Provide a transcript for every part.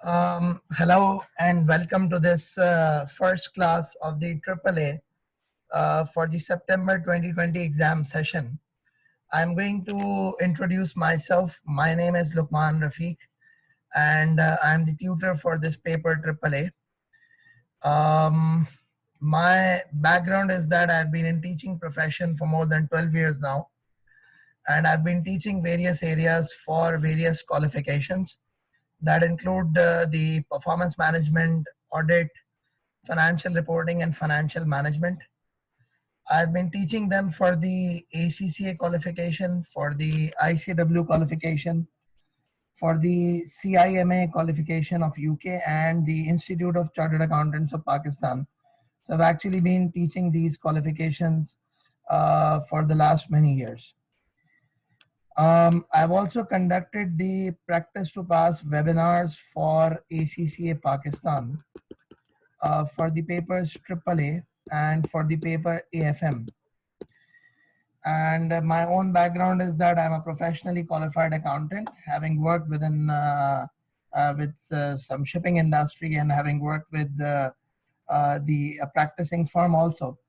Hello and welcome to this first class of the AAA for the September 2020 exam session. I'm going to introduce myself. My name is Lukman Rafiq and I'm the tutor for this paper AAA. Um, my background is that I've been in teaching profession for more than 12 years now, and I've been teaching various areas for various qualifications that include the performance management, audit, financial reporting, and financial management. I've been teaching them for the ACCA qualification, for the ICW qualification, for the CIMA qualification of UK, and the Institute of Chartered Accountants of Pakistan. So I've actually been teaching these qualifications for the last many years. I've also conducted the practice to pass webinars for ACCA Pakistan for the papers AAA and for the paper AFM. And my own background is that I'm a professionally qualified accountant, having worked with some shipping industry and having worked with the practicing firm also.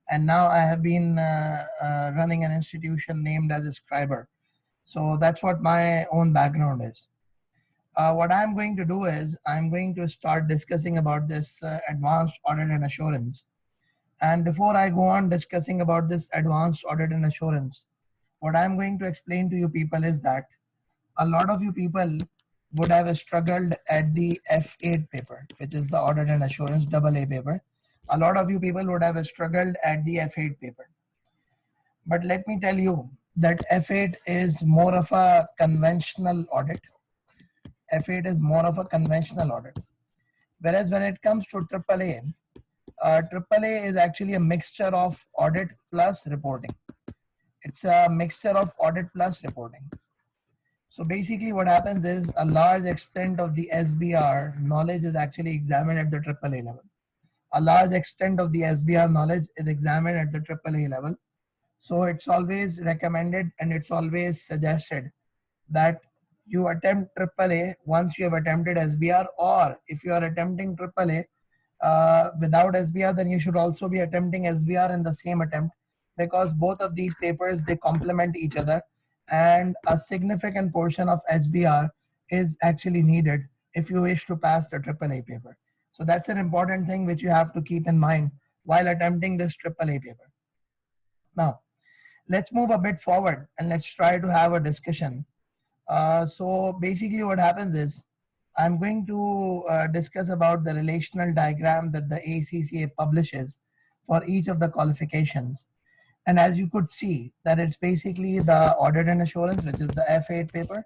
And now I have been running an institution named as a scriber. So that's what my own background is. What I'm going to do is I'm going to start discussing about this advanced audit and assurance. And before I go on discussing about this advanced audit and assurance, what I'm going to explain to you people is that a lot of you people would have struggled at the F8 paper, which is the audit and assurance AA paper. A lot of you people would have struggled at the F8 paper. But let me tell you that F8 is more of a conventional audit. F8 is more of a conventional audit. Whereas when it comes to AAA, AAA is actually a mixture of audit plus reporting. It's a mixture of audit plus reporting. So basically what happens is a large extent of the SBR knowledge is actually examined at the AAA level. A large extent of the SBR knowledge is examined at the AAA level. So it's always recommended and it's always suggested that you attempt AAA once you have attempted SBR, or if you are attempting AAA without SBR, then you should also be attempting SBR in the same attempt, because both of these papers, they complement each other, and a significant portion of SBR is actually needed if you wish to pass the AAA paper. So that's an important thing which you have to keep in mind while attempting this AAA paper. Now, let's move a bit forward and let's try to have a discussion. So basically what happens is I'm going to discuss about the relational diagram that the ACCA publishes for each of the qualifications. And as you could see, that it's basically the audit and assurance, which is the F8 paper.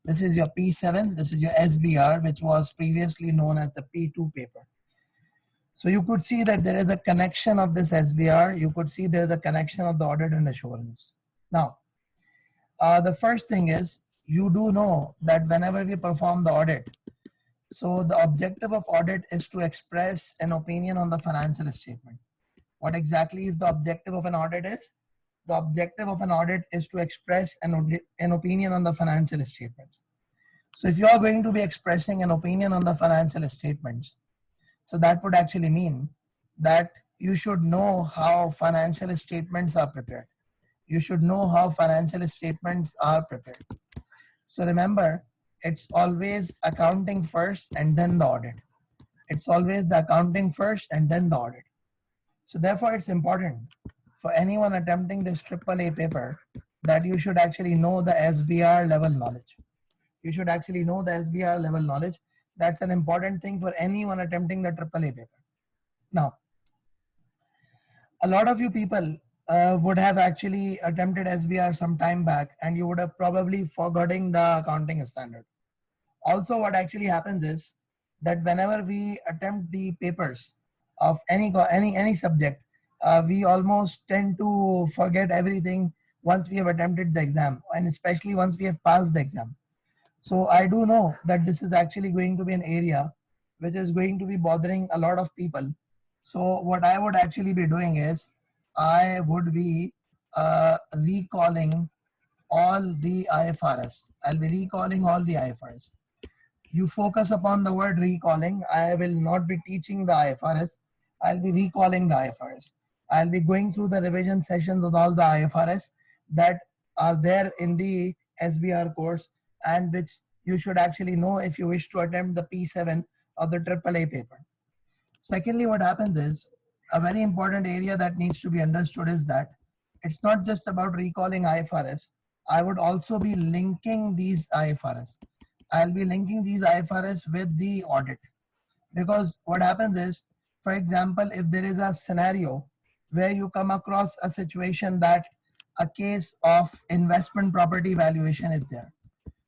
This is your P7, this is your SBR, which was previously known as the P2 paper. So you could see that there is a connection of this SBR. You could see there is a connection of the audit and assurance. Now, the first thing is, you do know that whenever we perform the audit, so the objective of audit is to express an opinion on the financial statement. What exactly is the objective of an audit is? The objective of an audit is to express an opinion on the financial statements. So if you are going to be expressing an opinion on the financial statements, so that would actually mean that you should know how financial statements are prepared. You should know how financial statements are prepared. So remember, it's always accounting first and then the audit. It's always the accounting first and then the audit. So therefore, it's important for anyone attempting this AAA paper that you should actually know the SBR level knowledge. You should actually know the SBR level knowledge. That's an important thing for anyone attempting the AAA paper. Now, a lot of you people would have actually attempted SBR some time back, and you would have probably forgotten the accounting standard. Also, what actually happens is that whenever we attempt the papers of any subject, we almost tend to forget everything once we have attempted the exam, and especially once we have passed the exam. So I do know that this is actually going to be an area which is going to be bothering a lot of people. So what I would actually be doing is I would be recalling all the IFRS. I'll be recalling all the IFRS. you focus upon the word recalling. I will not be teaching the IFRS. I'll be recalling the IFRS. I'll be going through the revision sessions of all the IFRS that are there in the SBR course, and which you should actually know if you wish to attempt the P7 of the AAA paper. Secondly, what happens is a very important area that needs to be understood is that it's not just about recalling IFRS. I would also be linking these IFRS. I'll be linking these IFRS with the audit, because what happens is, for example, if there is a scenario where you come across a situation that a case of investment property valuation is there.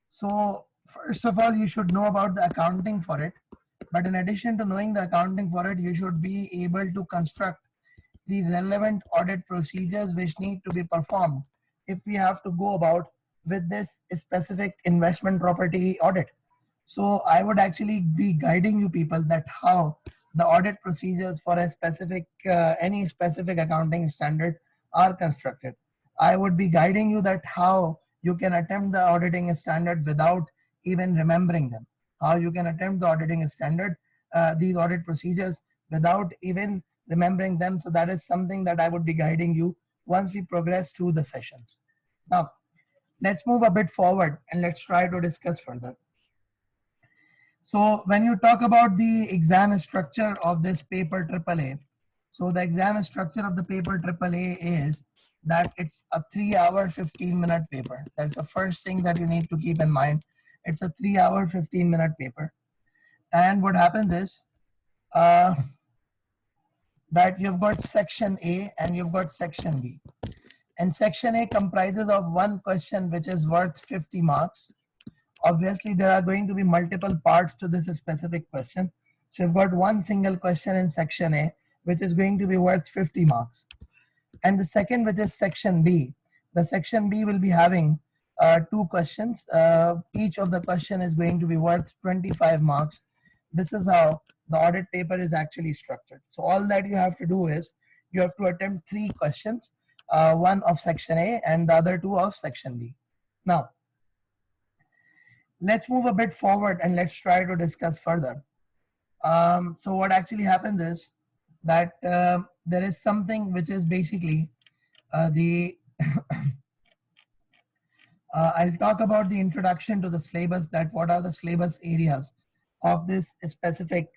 So first of all, you should know about the accounting for it. But in addition to knowing the accounting for it, you should be able to construct the relevant audit procedures which need to be performed if we have to go about with this specific investment property audit. So I would actually be guiding you people that how the audit procedures for a specific, any specific accounting standard are constructed. I would be guiding you that how you can attempt the auditing standard without even remembering them. How you can attempt the auditing standard, these audit procedures without even remembering them. So that is something that I would be guiding you once we progress through the sessions. Now, let's move a bit forward and let's try to discuss further. So when you talk about the exam structure of this paper AAA, so the exam structure of the paper AAA is that it's a 3-hour 15-minute paper. That's the first thing that you need to keep in mind. It's a 3-hour 15-minute paper. And what happens is that you've got section A and you've got section B. And section A comprises of one question which is worth 50 marks. Obviously, there are going to be multiple parts to this specific question. So you've got one single question in section A, which is going to be worth 50 marks. And the second, which is section B, the section B will be having two questions. Each of the question is going to be worth 25 marks. This is how the audit paper is actually structured. So all that you have to do is you have to attempt 3 questions, one of section A and the other 2 of section B. Now, let's move a bit forward and let's try to discuss further. So what actually happens is that there is something which is basically I'll talk about the introduction to the syllabus, that what are the syllabus areas of this specific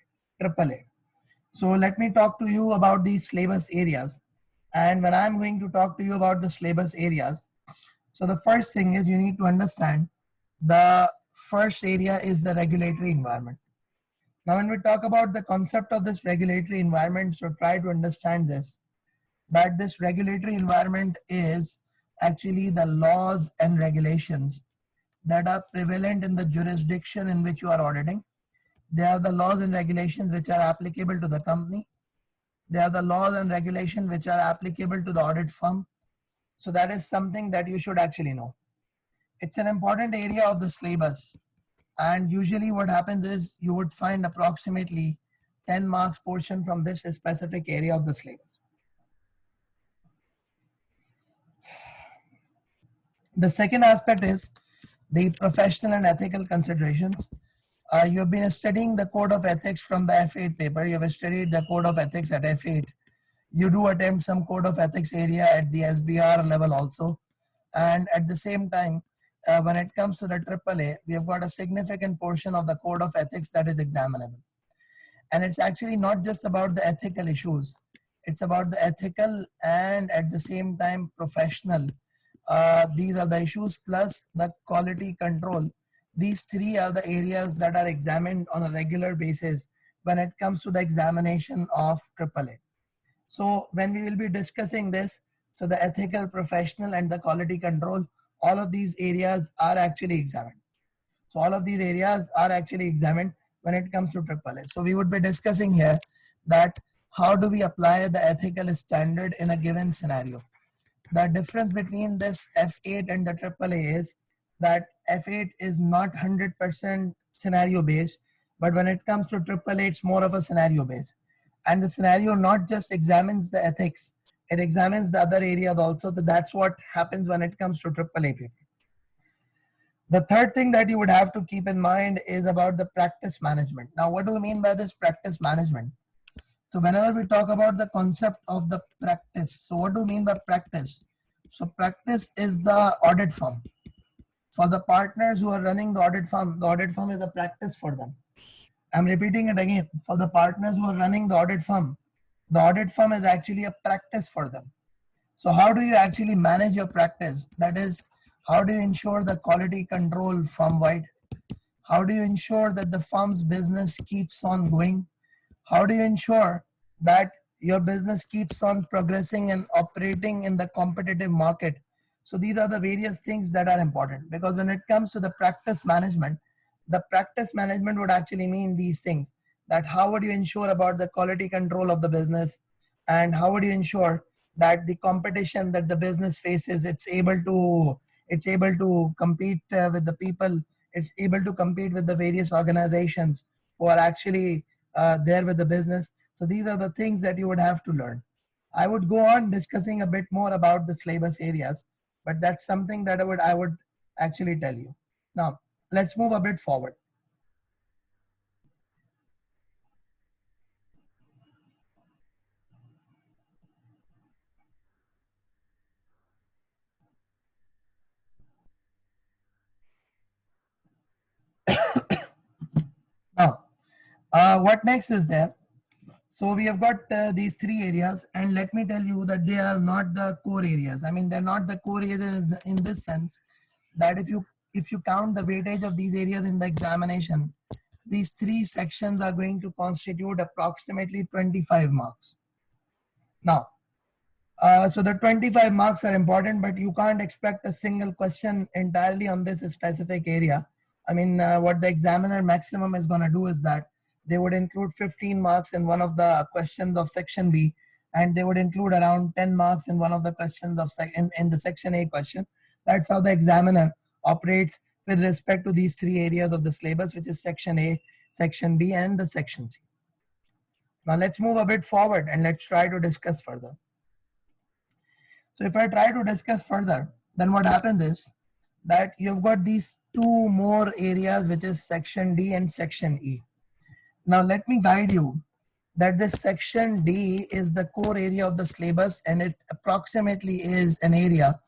AAA. So let me talk to you about these syllabus areas. And when I'm going to talk to you about the syllabus areas, so the first thing is you need to understand the first area is the regulatory environment. Now, when we talk about the concept of this regulatory environment, so try to understand this, that this regulatory environment is actually the laws and regulations that are prevalent in the jurisdiction in which you are auditing. They are the laws and regulations which are applicable to the company. They are the laws and regulations which are applicable to the audit firm. So that is something that you should actually know. It's an important area of the syllabus. And usually what happens is you would find approximately 10 marks portion from this specific area of the syllabus. The second aspect is the professional and ethical considerations. You have been studying the code of ethics from the F8 paper. You have studied the code of ethics at F8. You do attempt some code of ethics area at the SBR level also. And at the same time, when it comes to the AAA, we have got a significant portion of the code of ethics that is examinable. And it's actually not just about the ethical issues. It's about the ethical and at the same time professional. These are the issues plus the quality control. These 3 are the areas that are examined on a regular basis when it comes to the examination of AAA. So when we will be discussing this, so the ethical, professional, and the quality control, all of these areas are actually examined. So all of these areas are actually examined when it comes to AAA. So we would be discussing here that how do we apply the ethical standard in a given scenario. The difference between this F8 and the AAA is that F8 is not 100% scenario based, but when it comes to AAA, it's more of a scenario based. And the scenario not just examines the ethics, it examines the other areas also. So that's what happens when it comes to AAA paper. The third thing that you would have to keep in mind is about the practice management. Now, what do we mean by this practice management? So whenever we talk about the concept of the practice, so what do we mean by practice? So practice is the audit firm. For the partners who are running the audit firm is a practice for them. I'm repeating it again. For the partners who are running the audit firm is actually a practice for them. So how do you actually manage your practice? That is, how do you ensure the quality control firm wide? How do you ensure that the firm's business keeps on going? How do you ensure that your business keeps on progressing and operating in the competitive market? So these are the various things that are important, because when it comes to the practice management would actually mean these things: that how would you ensure about the quality control of the business, and how would you ensure that the competition that the business faces, it's able to compete with the people, it's able to compete with the various organizations who are actually there with the business. So these are the things that you would have to learn. I would go on discussing a bit more about the syllabus areas, but that's something that I would actually tell you. Now, let's move a bit forward. Now, what next is there? So we have got these three areas, and let me tell you that they are not the core areas. I mean, they're not the core areas in this sense that if you count the weightage of these areas in the examination, these three sections are going to constitute approximately 25 marks. Now, so the 25 marks are important, but you can't expect a single question entirely on this specific area. I mean, what the examiner maximum is going to do is that they would include 15 marks in one of the questions of section B, and they would include around 10 marks in one of the questions of in the section A question. That's how the examiner operates with respect to these three areas of the syllabus, which is section A, section B, and the section C. Now let's move a bit forward and let's try to discuss further. So if I try to discuss further, then what happens is that you've got these two more areas, which is section D and section E. Now let me guide you that this section D is the core area of the syllabus, and it approximately is an area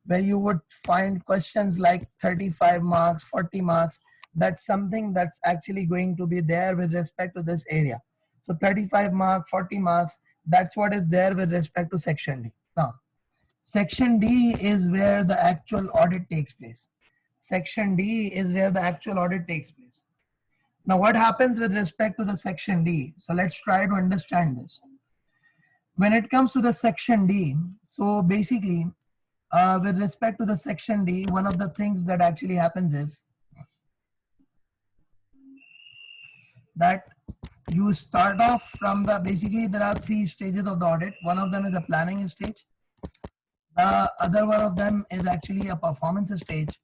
where you would find questions like 35 marks, 40 marks. That's something that's actually going to be there with respect to this area. So 35 marks, 40 marks, that's what is there with respect to section D. Now, section D is where the actual audit takes place. Section D is where the actual audit takes place. Now, what happens with respect to the section D? So let's try to understand this. When it comes to the section D, so basically, with respect to the section D, one of the things that actually happens is that you start off from basically there are three stages of the audit. One of them is a planning stage. The other one of them is actually a performance stage.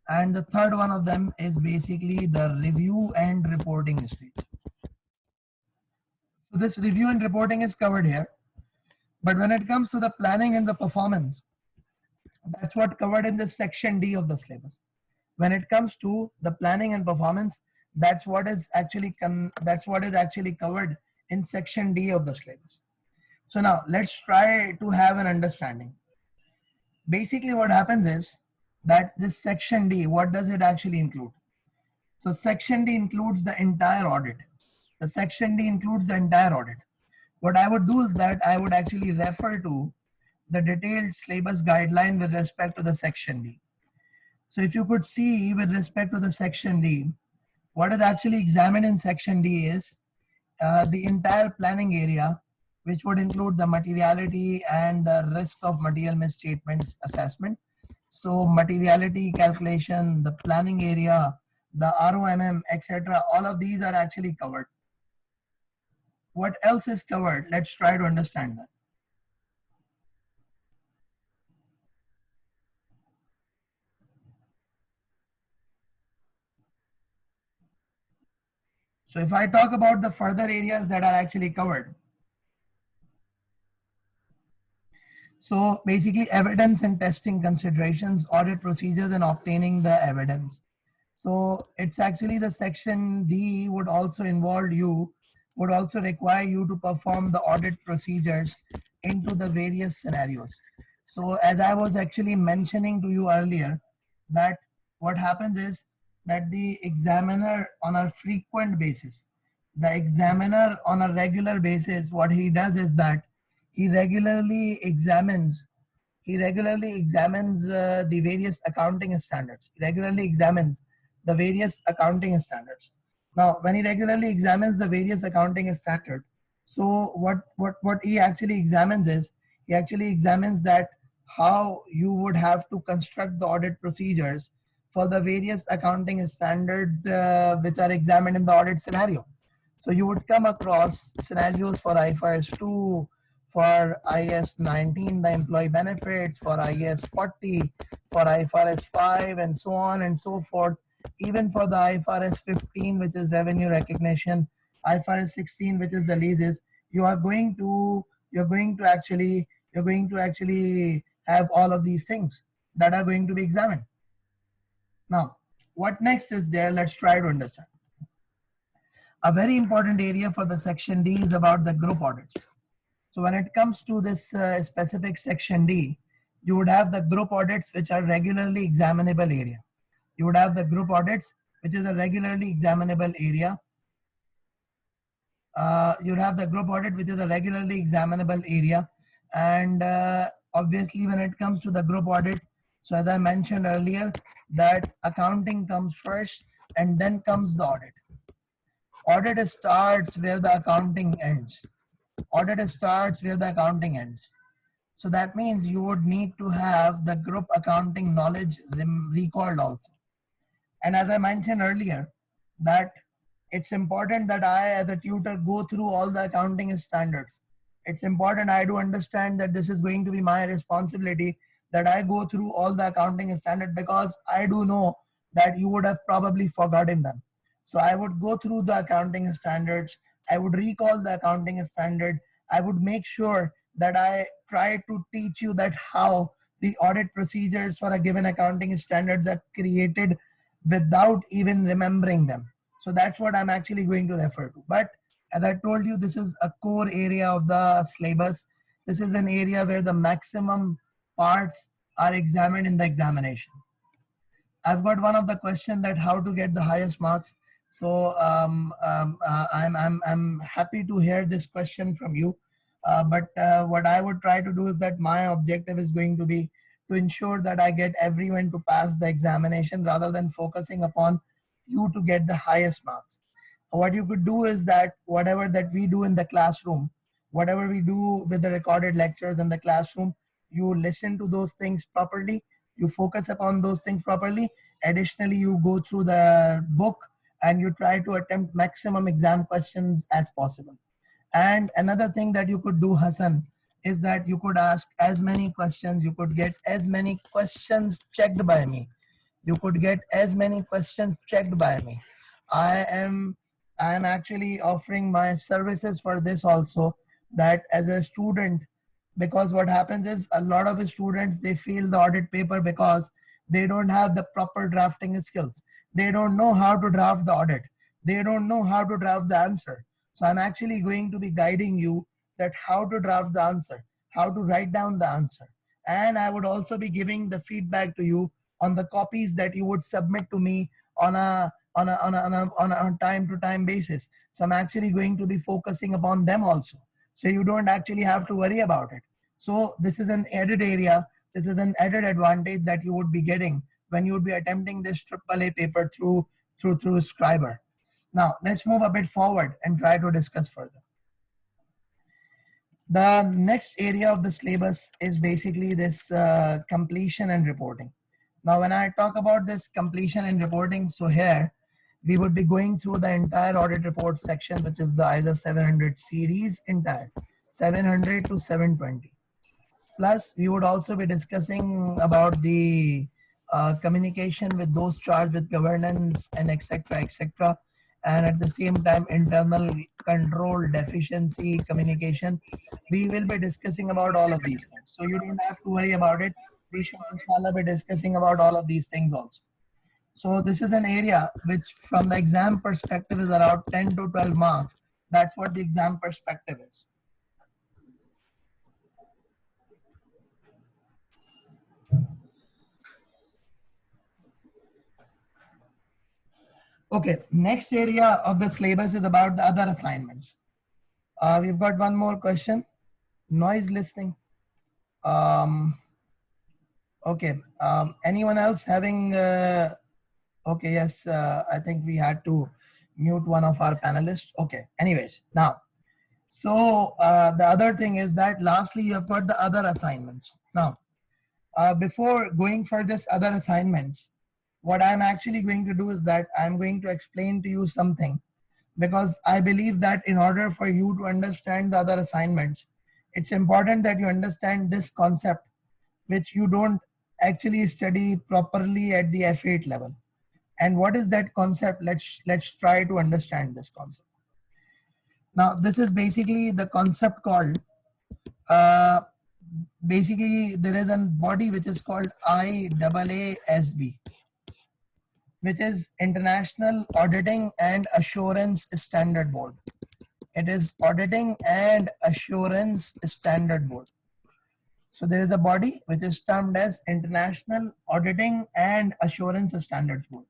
And the third one of them is basically the review and reporting stage. So this review and reporting is covered here. But when it comes to the planning and the performance, that's what covered in this section D of the syllabus. When it comes to the planning and performance, that's what is actually covered in section D of the syllabus. So now let's try to have an understanding. Basically what happens is that this section D, what does it actually include? So section D includes the entire audit. The section D includes the entire audit. What I would do is that I would actually refer to the detailed syllabus guideline with respect to the section D. So if you could see with respect to the section D, what is actually examined in section D is the entire planning area, which would include the materiality and the risk of material misstatements assessment. So materiality calculation, the planning area, the ROMM, etc. All of these are actually covered. What else is covered? Let's try to understand that. So if I talk about the further areas that are actually covered, So basically evidence and testing considerations, audit procedures and obtaining the evidence. So it's actually the section D would also involve you, would also require you to perform the audit procedures into the various scenarios. So as I was actually mentioning to you earlier, that what happens is that the examiner on a frequent basis, the examiner on a regular basis, what he does is that he regularly examines the various accounting standards. He regularly examines the various accounting standards. Now, when he regularly examines the various accounting standards, so what he actually examines is, he actually examines that how you would have to construct the audit procedures for the various accounting standard which are examined in the audit scenario. So you would come across scenarios for IFRS 2, for IAS 19, the employee benefits, for IAS 40, for IFRS 5, and so on and so forth. Even for the IFRS 15, which is revenue recognition, IFRS 16, which is the leases, you're going to actually have all of these things that are going to be examined. Now, what next is there? Let's try to understand. A very important area for the section D is about the group audits. So when it comes to this specific section D, you would have the group audits which are regularly examinable area. You would have the group audits which is a regularly examinable area. You'd have the group audit which is a regularly examinable area. And obviously when it comes to the group audit, so as I mentioned earlier, that accounting comes first and then comes the audit. Audit starts where the accounting ends. Audit starts where the accounting ends. So that means you would need to have the group accounting knowledge recalled also. And as I mentioned earlier, that it's important that I as a tutor go through all the accounting standards. It's important I do understand that this is going to be my responsibility, that I go through all the accounting standards, because I do know that you would have probably forgotten them. So I would go through the accounting standards. I would recall the accounting standard. I would make sure that I try to teach you that how the audit procedures for a given accounting standards are created without even remembering them. So that's what I'm actually going to refer to. But as I told you, this is a core area of the syllabus. This is an area where the maximum parts are examined in the examination. I've got one of the question that how to get the highest marks. So I'm happy to hear this question from you. But what I would try to do is that my objective is going to be to ensure that I get everyone to pass the examination rather than focusing upon you to get the highest marks. What you could do is that whatever that we do in the classroom, whatever we do with the recorded lectures in the classroom, you listen to those things properly, you focus upon those things properly. Additionally, you go through the book and you try to attempt maximum exam questions as possible. And another thing that you could do, Hassan, is that you could ask as many questions, you could get as many questions checked by me. You could get as many questions checked by me. I am actually offering my services for this also, that as a student, because what happens is a lot of students, they fail the audit paper because they don't have the proper drafting skills. They don't know how to draft the audit. They don't know how to draft the answer. So I'm actually going to be guiding you that how to draft the answer, how to write down the answer. And I would also be giving the feedback to you on the copies that you would submit to me on a time to time basis. So I'm actually going to be focusing upon them also. So you don't actually have to worry about it. So this is an added area. This is an added advantage that you would be getting when you would be attempting this AAA paper through Scriber. Now let's move a bit forward and try to discuss further. The next area of the syllabus is basically this completion and reporting. Now, when I talk about this completion and reporting, so here we would be going through the entire audit report section, which is the ISO 700 series entire, 700 to 720. Plus, we would also be discussing about the communication with those charged with governance and etc. etc. And at the same time, internal control deficiency communication. we will be discussing about all of these things. So you don't have to worry about it. We should inshallah be discussing about all of these things also. So this is an area which from the exam perspective is around 10 to 12 marks. That's what the exam perspective is. Okay, next area of the syllabus is about the other assignments. We've got one more question. Noise listening. Okay, anyone else having, okay, yes, I think we had to mute one of our panelists. Okay, anyways, now, so the other thing is that lastly, you've got the other assignments. Now, before going for this other assignments, what I'm actually going to do is that I'm going to explain to you something, because I believe that in order for you to understand the other assignments, it's important that you understand this concept, which you don't actually study properly at the F8 level. And what is that concept? Let's try to understand this concept. Now, this is basically the concept called, basically there is a body which is called IAASB, which is International Auditing and Assurance Standard Board. It is Auditing and Assurance Standard Board. So there is a body which is termed as International Auditing and Assurance Standards Board.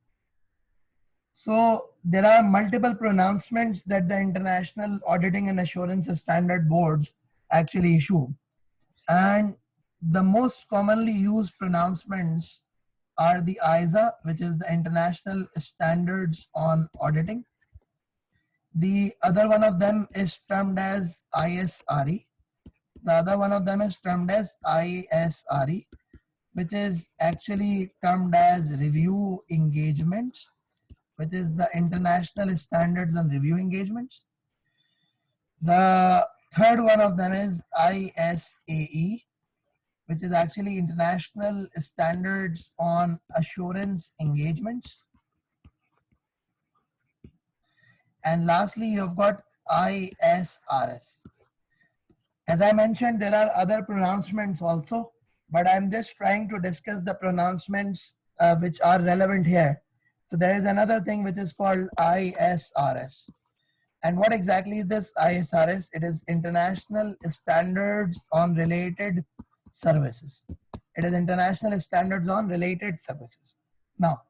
So there are multiple pronouncements that the International Auditing and Assurance Standard Boards actually issue. And the most commonly used pronouncements are the ISA, which is the International Standards on Auditing. The other one of them is termed as ISRE. The other one of them is termed as ISRE, which is actually termed as Review Engagements, which is the International Standards on Review Engagements. The third one of them is ISAE, which is actually International Standards on Assurance Engagements. And lastly, you've got ISRS. As I mentioned, there are other pronouncements also, but I'm just trying to discuss the pronouncements which are relevant here. So there is another thing which is called ISRS. And what exactly is this ISRS? It is International Standards on Related Services. It is International Standards on Related Services. Now,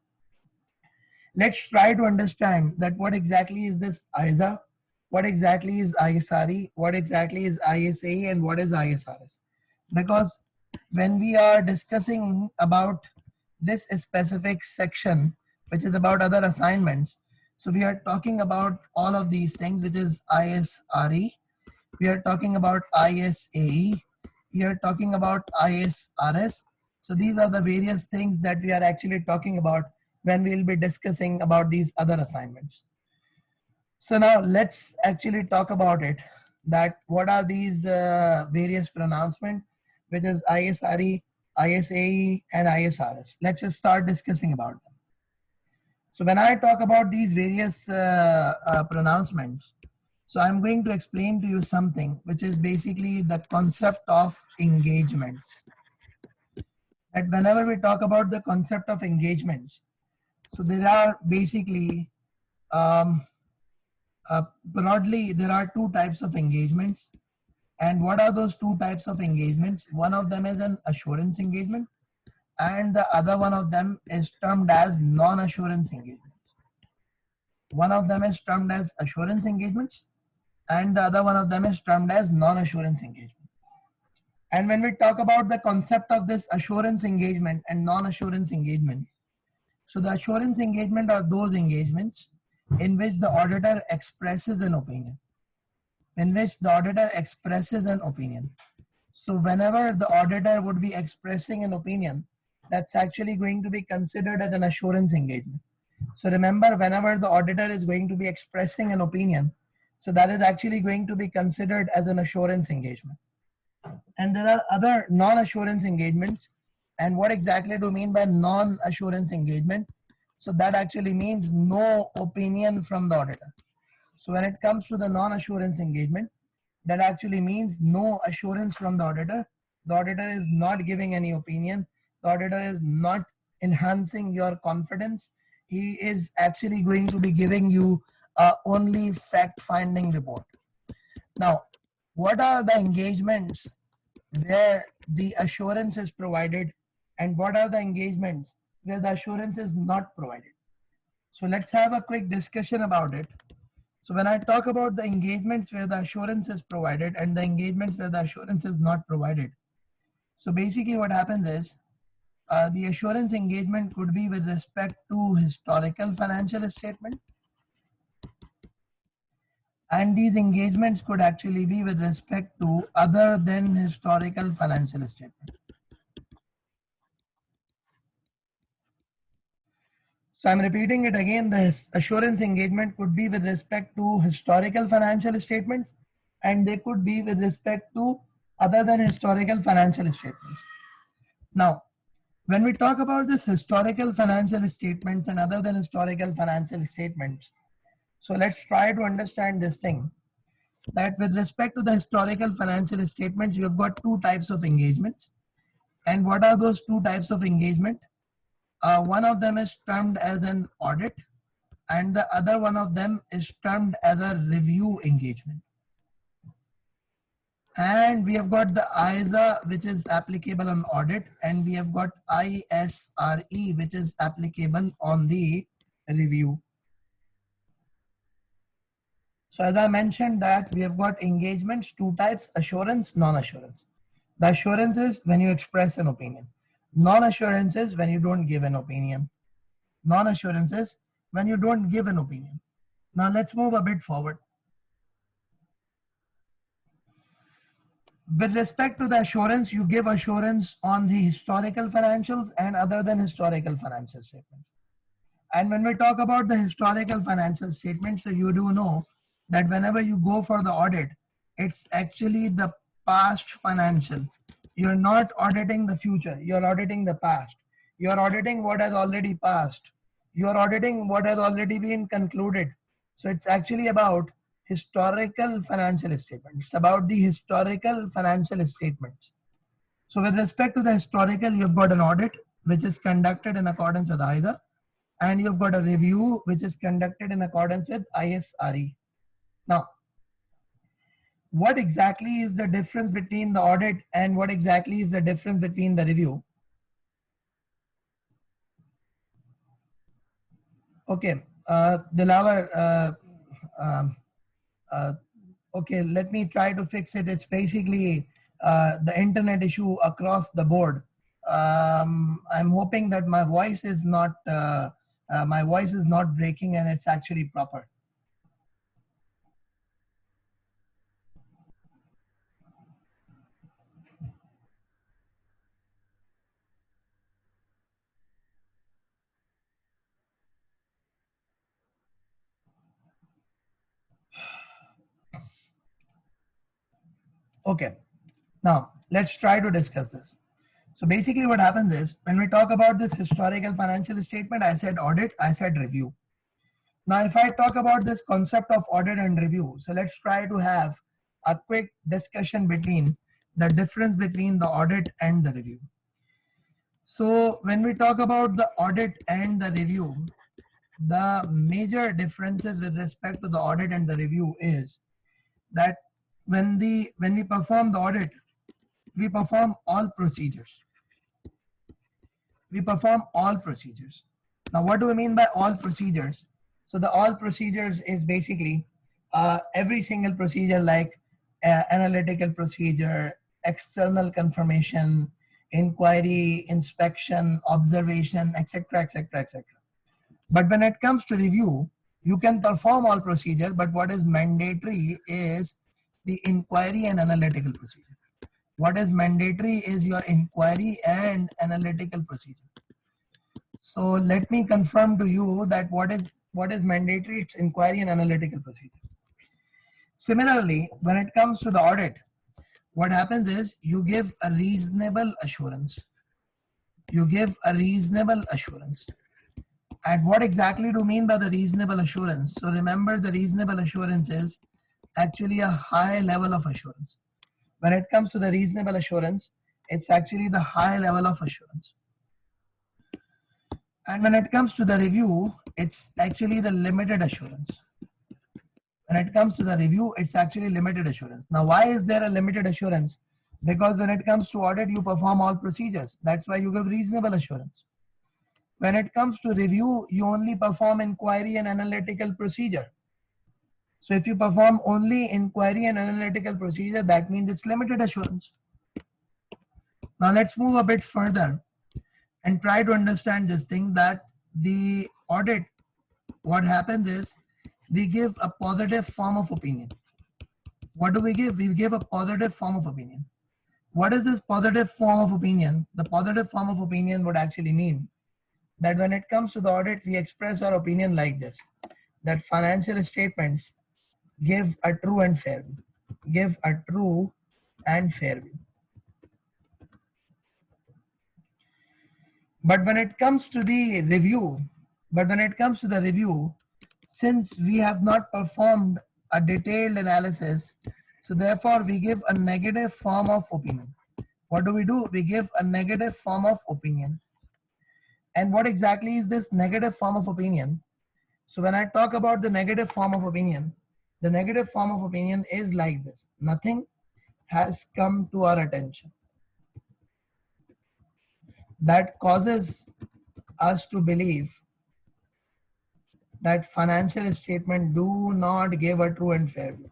let's try to understand that what exactly is this ISA, what exactly is ISRE, what exactly is ISAE, and what is ISRS. Because when we are discussing about this specific section, which is about other assignments, so we are talking about all of these things, which is ISRE, we are talking about ISAE, we are talking about ISRS. So these are the various things that we are actually talking about when we will be discussing about these other assignments. So now let's actually talk about it, that what are these various pronouncements, which is ISRE, ISAE, and ISRS. Let's just start discussing about them. So when I talk about these various pronouncements, so I'm going to explain to you something which is basically the concept of engagements. And whenever we talk about the concept of engagements, so there are basically, broadly, there are two types of engagements. And what are those two types of engagements? One of them is an assurance engagement, and the other one of them is termed as non-assurance engagements. One of them is termed as assurance engagements, and the other one of them is termed as non-assurance engagement. And when we talk about the concept of this assurance engagement and non-assurance engagement, so the assurance engagement are those engagements in which the auditor expresses an opinion. So whenever the auditor would be expressing an opinion, that's actually going to be considered as an assurance engagement. So remember, whenever the auditor is going to be expressing an opinion, so that is actually going to be considered as an assurance engagement. And there are other non-assurance engagements. And what exactly do you mean by non-assurance engagement? So that actually means no opinion from the auditor. So when it comes to the non-assurance engagement, That actually means no assurance from the auditor. The auditor is not giving any opinion. The auditor is not enhancing your confidence. He is actually going to be giving you only fact-finding report. Now, what are the engagements where the assurance is provided, and what are the engagements where the assurance is not provided? So let's have a quick discussion about it. So when I talk about the engagements where the assurance is provided and the engagements where the assurance is not provided, so basically what happens is the assurance engagement could be with respect to historical financial statement, and these engagements could actually be with respect to other than historical financial statement. So I'm repeating it again, the assurance engagement could be with respect to historical financial statements, and they could be with respect to other than historical financial statements. Now, when we talk about this historical financial statements and other than historical financial statements, so let's try to understand this thing, that with respect to the historical financial statements, you have got two types of engagements. And what are those two types of engagement? One of them is termed as an audit, and the other one of them is termed as a review engagement. And we have got the ISA, which is applicable on audit, and we have got ISRE, which is applicable on the review. So as I mentioned that we have got engagements, two types: assurance, non-assurance. The assurance is when you express an opinion. Non-assurance is when you don't give an opinion. Non-assurance is when you don't give an opinion. Now let's move a bit forward. With respect to the assurance, you give assurance on the historical financials and other than historical financial statements. And when we talk about the historical financial statements, so you do know that whenever you go for the audit, it's actually the past financial. You're not auditing the future, you're auditing the past. You're auditing what has already passed. You're auditing what has already been concluded. So it's actually about historical financial statements. It's about the historical financial statements. So with respect to the historical, you've got an audit which is conducted in accordance with ISA, and you've got a review which is conducted in accordance with ISRE. Now, what exactly is the difference between the audit and what exactly is the difference between the review? Okay, Dilawar, okay, let me try to fix it. It's basically the internet issue across the board. I'm hoping that my voice is not breaking and it's actually proper. Okay, now let's try to discuss this. So basically what happens is when we talk about this historical financial statement, I said audit, I said review. Now, if I talk about this concept of audit and review, so let's try to have a quick discussion between the difference between the audit and the review. So when we talk about the audit and the review, the major differences with respect to the audit and the review is that when we perform the audit, we perform all procedures. We perform all procedures. Now, what do we mean by all procedures? So the all procedures is basically every single procedure, like analytical procedure, external confirmation, inquiry, inspection, observation, etc., etc., etc. But when it comes to review, you can perform all procedure, but what is mandatory is the inquiry and analytical procedure. What is mandatory is your inquiry and analytical procedure. So let me confirm to you that what is mandatory, it's inquiry and analytical procedure. Similarly, when it comes to the audit, what happens is you give a reasonable assurance. You give a reasonable assurance. And what exactly do you mean by the reasonable assurance? So remember, the reasonable assurance is actually a high level of assurance. When it comes to the reasonable assurance, it's actually the high level of assurance. And when it comes to the review, it's actually the limited assurance. When it comes to the review, it's actually limited assurance. Now, why is there a limited assurance? Because when it comes to audit, you perform all procedures. That's why you give reasonable assurance. When it comes to review, you only perform inquiry and analytical procedure. So if you perform only inquiry and analytical procedure, that means it's limited assurance. Now let's move a bit further and try to understand this thing, that the audit, what happens is we give a positive form of opinion. What do we give? We give a positive form of opinion. What is this positive form of opinion? The positive form of opinion would actually mean that when it comes to the audit, we express our opinion like this, that financial statements give a true and fair view. Give a true and fair view. But when it comes to the review, since we have not performed a detailed analysis, so therefore we give a negative form of opinion. What do? We give a negative form of opinion. And what exactly is this negative form of opinion? So when I talk about the negative form of opinion, the negative form of opinion is like this: nothing has come to our attention that causes us to believe that financial statement do not give a true and fair view.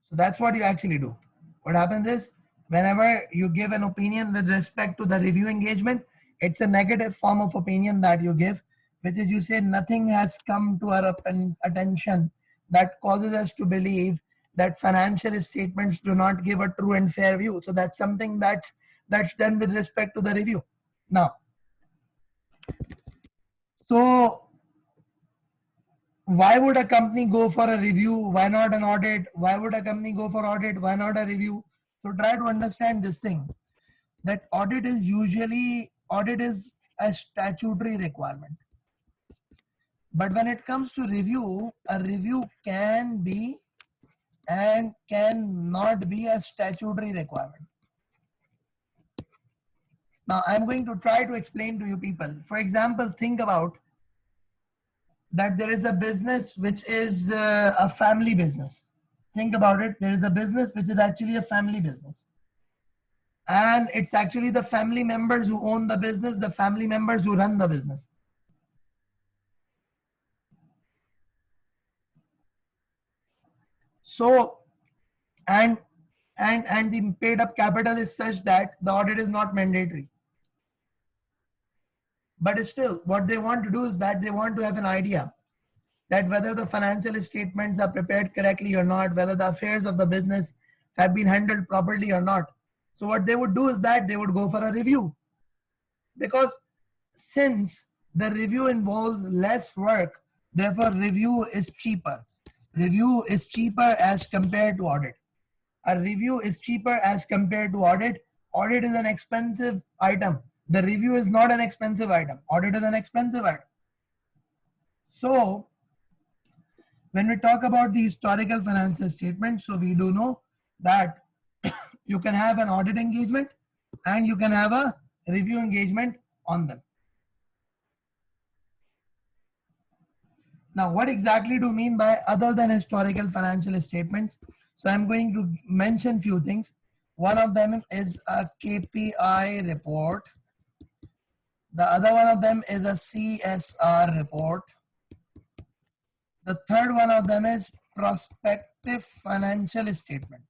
So that's what you actually do. What happens is, whenever you give an opinion with respect to the review engagement, it's a negative form of opinion that you give, which is you say nothing has come to our attention that causes us to believe that financial statements do not give a true and fair view. So that's something that's done with respect to the review. Now, so why would a company go for a review? Why not an audit? Why would a company go for audit? Why not a review? So try to understand this thing, that audit is a statutory requirement. But when it comes to review, a review can be and cannot be a statutory requirement. Now I'm going to try to explain to you people. For example, think about that there is a business which is a family business. Think about it. There is a business which is actually a family business. And it's actually the family members who own the business, the family members who run the business. So, and the paid up capital is such that the audit is not mandatory. But still, what they want to do is that they want to have an idea that whether the financial statements are prepared correctly or not, whether the affairs of the business have been handled properly or not. So what they would do is that they would go for a review, because since the review involves less work, therefore review is cheaper. Review is cheaper as compared to audit. A review is cheaper as compared to audit. Audit is an expensive item. The review is not an expensive item. Audit is an expensive item. So when we talk about the historical financial statement, so we do know that you can have an audit engagement and you can have a review engagement on them. Now, what exactly do you mean by other than historical financial statements? So I'm going to mention few things. One of them is a KPI report. The other one of them is a CSR report. The third one of them is prospective financial statement.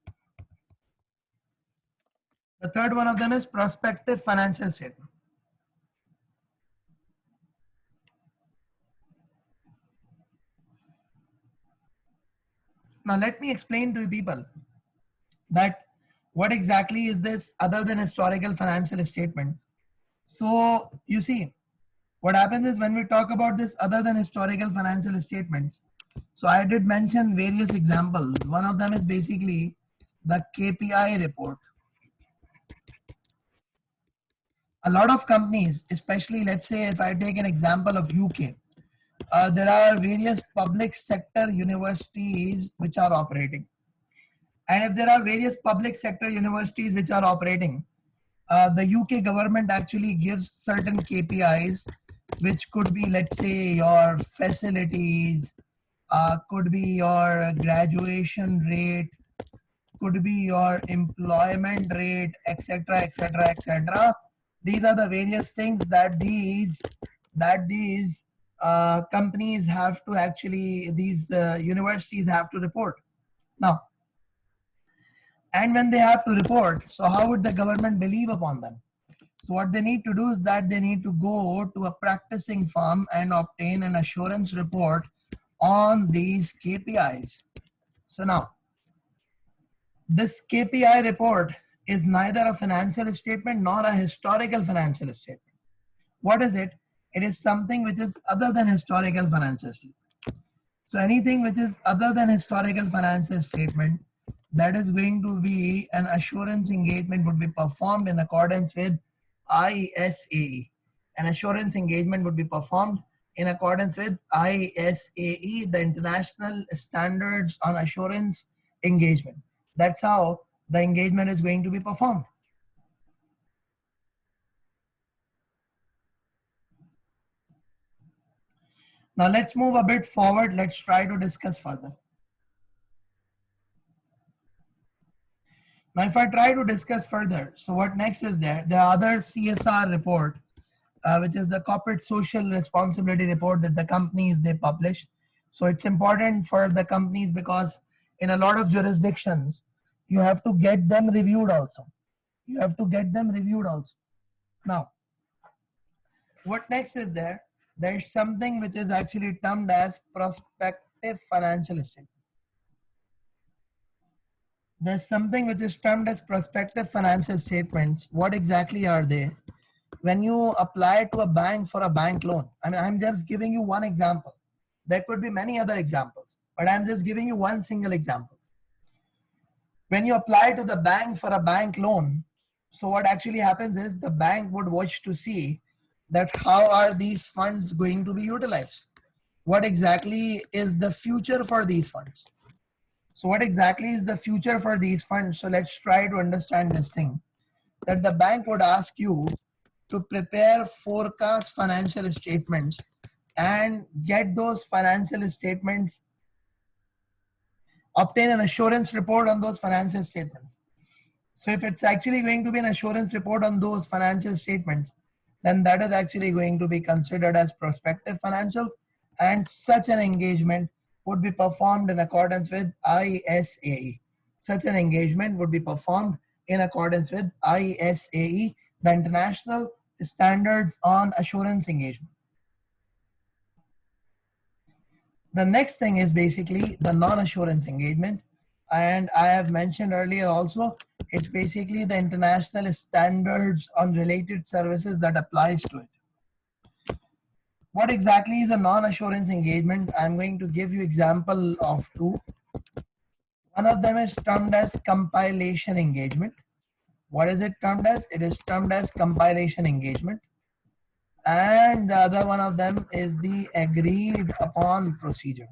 The third one of them is prospective financial statement. Now let me explain to you people that what exactly is this other than historical financial statement. So you see, what happens is when we talk about this other than historical financial statements, so I did mention various examples. One of them is basically the KPI report. A lot of companies, especially let's say if I take an example of UK, there are various public sector universities which are operating. And if there are various public sector universities which are operating, the UK government actually gives certain KPIs, which could be, let's say, your facilities, could be your graduation rate, could be your employment rate, etc., etc., etc. These are the various things that these companies have to actually, these universities have to report. Now, and when they have to report, so how would the government believe upon them? So what they need to do is that they need to go to a practicing firm and obtain an assurance report on these KPIs. So now, this KPI report is neither a financial statement nor a historical financial statement. What is it? It is something which is other than historical financial statement. So anything which is other than historical financial statement, that is going to be an assurance engagement would be performed in accordance with ISAE. An assurance engagement would be performed in accordance with ISAE, the International Standards on Assurance Engagement. That's how the engagement is going to be performed. Now let's move a bit forward. Let's try to discuss further. Now, if I try to discuss further, so what next is there? The other CSR report, which is the corporate social responsibility report that the companies they publish. So it's important for the companies because in a lot of jurisdictions, you have to get them reviewed also. You have to get them reviewed also. Now, what next is there? There's something which is actually termed as prospective financial statement. There's something which is termed as prospective financial statements. What exactly are they? When you apply to a bank for a bank loan, I mean, I'm just giving you one example. There could be many other examples, but I'm just giving you one single example. When you apply to the bank for a bank loan, so what actually happens is the bank would watch to see that how are these funds going to be utilized? What exactly is the future for these funds? So what exactly is the future for these funds? So let's try to understand this thing. That the bank would ask you to prepare forecast financial statements and get those financial statements, obtain an assurance report on those financial statements. So if it's actually going to be an assurance report on those financial statements, then that is actually going to be considered as prospective financials, and such an engagement would be performed in accordance with ISAE. Such an engagement would be performed in accordance with ISAE, the International Standards on Assurance Engagement. The next thing is basically the non-assurance engagement. And I have mentioned earlier also, it's basically the international standards on related services that applies to it. What exactly is a non-assurance engagement? I'm going to give you example of two. One of them is termed as compilation engagement. What is it termed as? It is termed as compilation engagement. And the other one of them is the agreed upon procedure.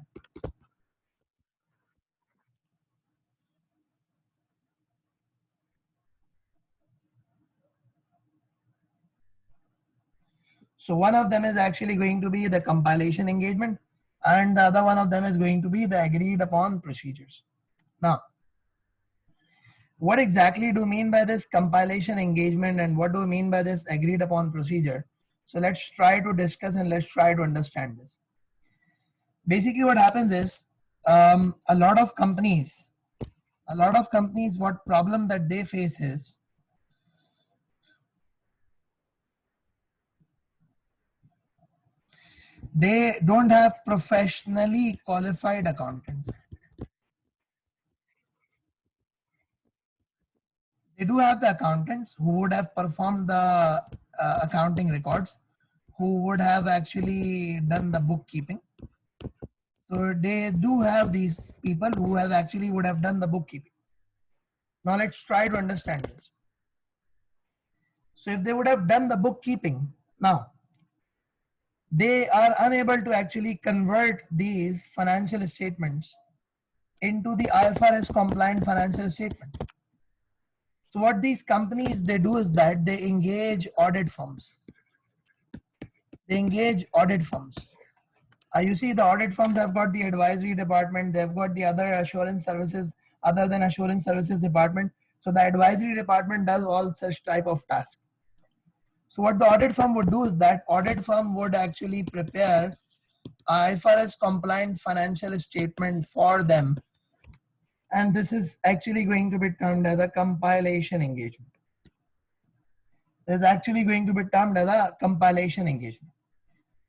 So one of them is actually going to be the compilation engagement, and the other one of them is going to be the agreed upon procedures. Now, what exactly do you mean by this compilation engagement and what do you mean by this agreed upon procedure? So let's try to discuss and let's try to understand this. Basically what happens is a lot of companies, what problem that they face is they don't have professionally qualified accountant. They do have the accountants who would have performed the accounting records, who would have actually done the bookkeeping. So they do have these people who have actually would have done the bookkeeping. Now let's try to understand this. So if they would have done the bookkeeping, now they are unable to actually convert these financial statements into the IFRS compliant financial statement. So what these companies they do is that they engage audit firms. They engage audit firms. You see, the audit firms have got the advisory department. They've got the other assurance services other than assurance services department. So the advisory department does all such type of tasks. So what the audit firm would do is that audit firm would actually prepare IFRS compliant financial statement for them. And this is actually going to be termed as a compilation engagement. This is actually going to be termed as a compilation engagement.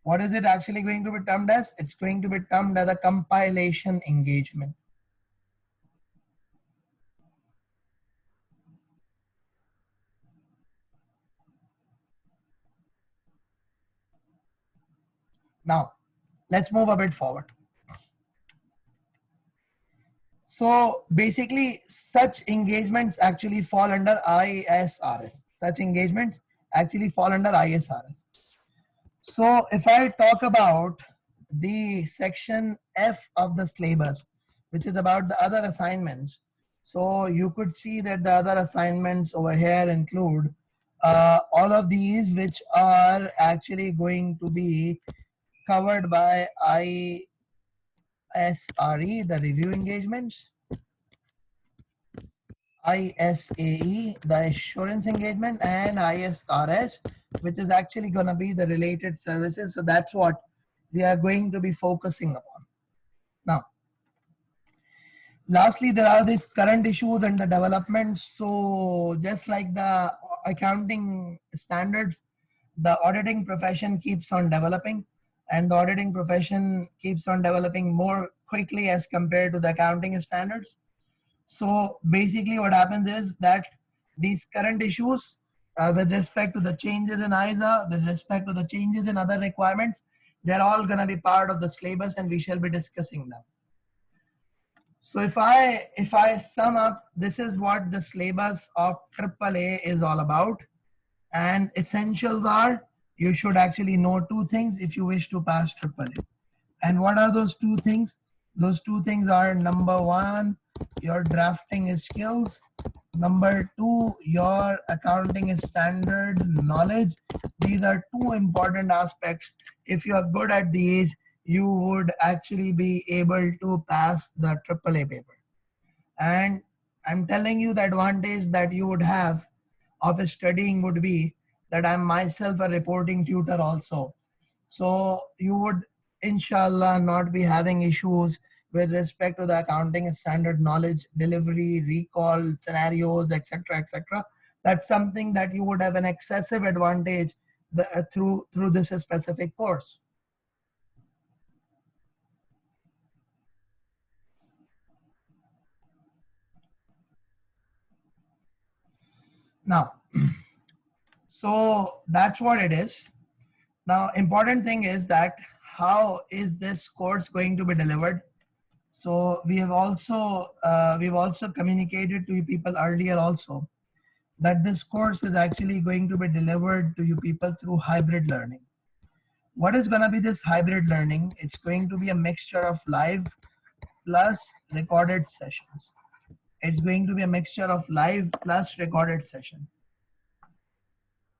What is it actually going to be termed as? It's going to be termed as a compilation engagement. Now, let's move a bit forward. So basically, such engagements actually fall under ISRS. Such engagements actually fall under ISRS. So if I talk about the section F of the syllabus, which is about the other assignments, so you could see that the other assignments over here include all of these which are actually going to be covered by ISRE, the review engagements, ISAE, the assurance engagement, and ISRS, which is actually going to be the related services. So that's what we are going to be focusing upon. Now, lastly, there are these current issues and the developments. So just like the accounting standards, the auditing profession keeps on developing, and the auditing profession keeps on developing more quickly as compared to the accounting standards. So basically what happens is that these current issues with respect to the changes in ISA, with respect to the changes in other requirements, they're all going to be part of the syllabus and we shall be discussing them. So if I sum up, this is what the syllabus of AAA is all about. And essentials are, you should actually know two things if you wish to pass AAA. And what are those two things? Those two things are, number one, your drafting skills. Number two, your accounting standard knowledge. These are two important aspects. If you are good at these, you would actually be able to pass the AAA paper. And I'm telling you, the advantage that you would have of studying would be that I'm myself a reporting tutor also. So you would inshallah not be having issues with respect to the accounting standard knowledge, delivery, recall, scenarios, etc., etc. That's something that you would have an excessive advantage through this specific course. Now, so that's what it is. Now, important thing is that how is this course going to be delivered? So we have also communicated to you people earlier also that this course is actually going to be delivered to you people through hybrid learning. What is going to be this hybrid learning? It's going to be a mixture of live plus recorded sessions. It's going to be a mixture of live plus recorded session.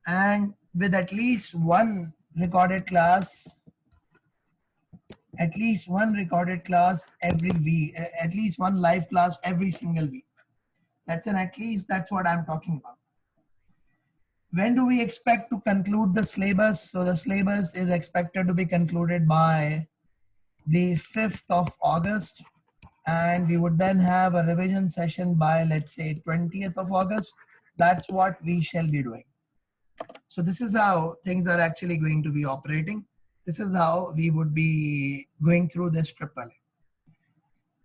And with at least one recorded class, every week, at least one live class every single week. That's an at least, that's what I'm talking about. When do we expect to conclude the syllabus? So the syllabus is expected to be concluded by the 5th of August. And we would then have a revision session by, let's say, 20th of August. That's what we shall be doing. So this is how things are actually going to be operating. This is how we would be going through this AAA.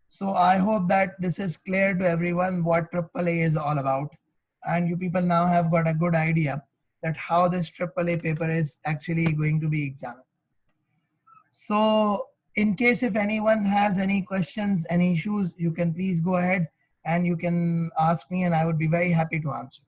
So I hope that this is clear to everyone what AAA is all about. And you people now have got a good idea that how this AAA paper is actually going to be examined. So in case if anyone has any questions, any issues, you can please go ahead and you can ask me and I would be very happy to answer.